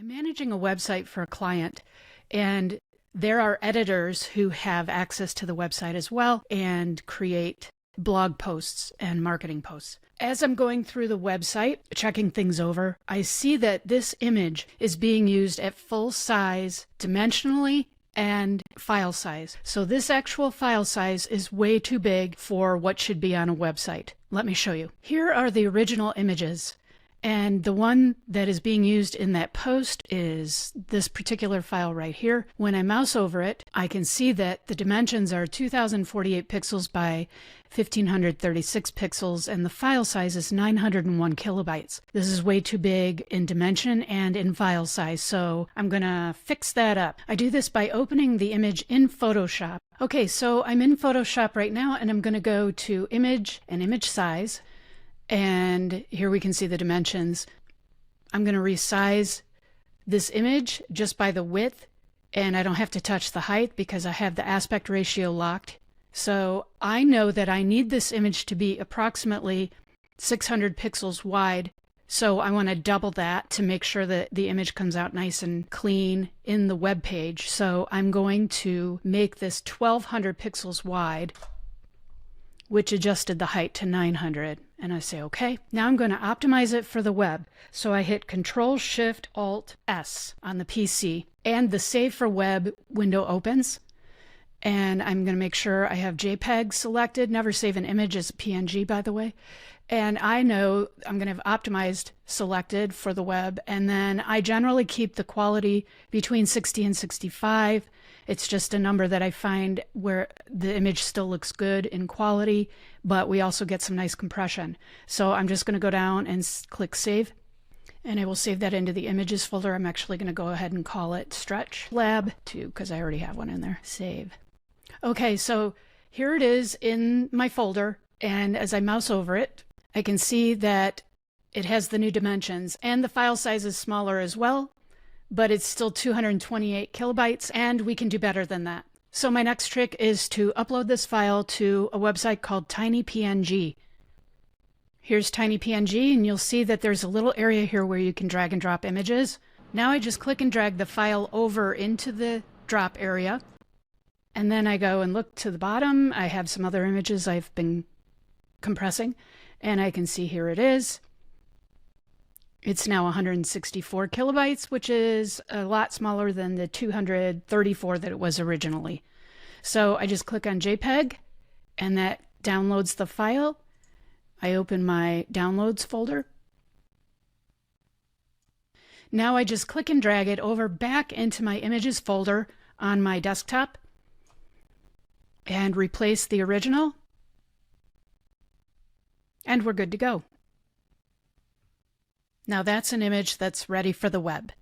I'm managing a website for a client, and there are editors who have access to the website as well and create blog posts and marketing posts. As I'm going through the website, checking things over, I see that this image is being used at full size dimensionally and file size. So this actual file size is way too big for what should be on a website. Let me show you. Here are the original images. And the one that is being used in that post is this particular file right here. When I mouse over it, I can see that the dimensions are 2048 pixels by 1536 pixels, and the file size is 901 kilobytes. This is way too big in dimension and in file size, so I'm gonna fix that up. I do this by opening the image in Photoshop. Okay, so I'm in Photoshop right now, and I'm gonna go to Image and Image Size. And here we can see the dimensions. I'm going to resize this image just by the width, and I don't have to touch the height because I have the aspect ratio locked. So I know that I need this image to be approximately 600 pixels wide. So I want to double that to make sure that the image comes out nice and clean in the web page. So I'm going to make this 1200 pixels wide, which adjusted the height to 900. And I say, okay. Now I'm going to optimize it for the web. So I hit Control-Shift-Alt-S on the PC, and the Save for Web window opens. And I'm going to make sure I have JPEG selected. Never save an image as a PNG, by the way. And I know I'm going to have optimized selected for the web. And then I generally keep the quality between 60 and 65. It's just a number that I find where the image still looks good in quality, but we also get some nice compression. So I'm just going to go down and click Save, and I will save that into the Images folder. I'm actually going to go ahead and call it Stretch Lab 2 because I already have one in there. Save. Okay, so here it is in my folder, and as I mouse over it, I can see that it has the new dimensions, and the file size is smaller as well, but it's still 228 kilobytes, and we can do better than that. So my next trick is to upload this file to a website called TinyPNG. Here's TinyPNG, and you'll see that there's a little area here where you can drag and drop images. Now I just click and drag the file over into the drop area, and then I go and look to the bottom. I have some other images I've been compressing, and I can see here it is. It's now 164 kilobytes, which is a lot smaller than the 234 that it was originally. So I just click on JPEG, and that downloads the file. I open my Downloads folder. Now I just click and drag it over back into my Images folder on my desktop and replace the original. And we're good to go. Now that's an image that's ready for the web.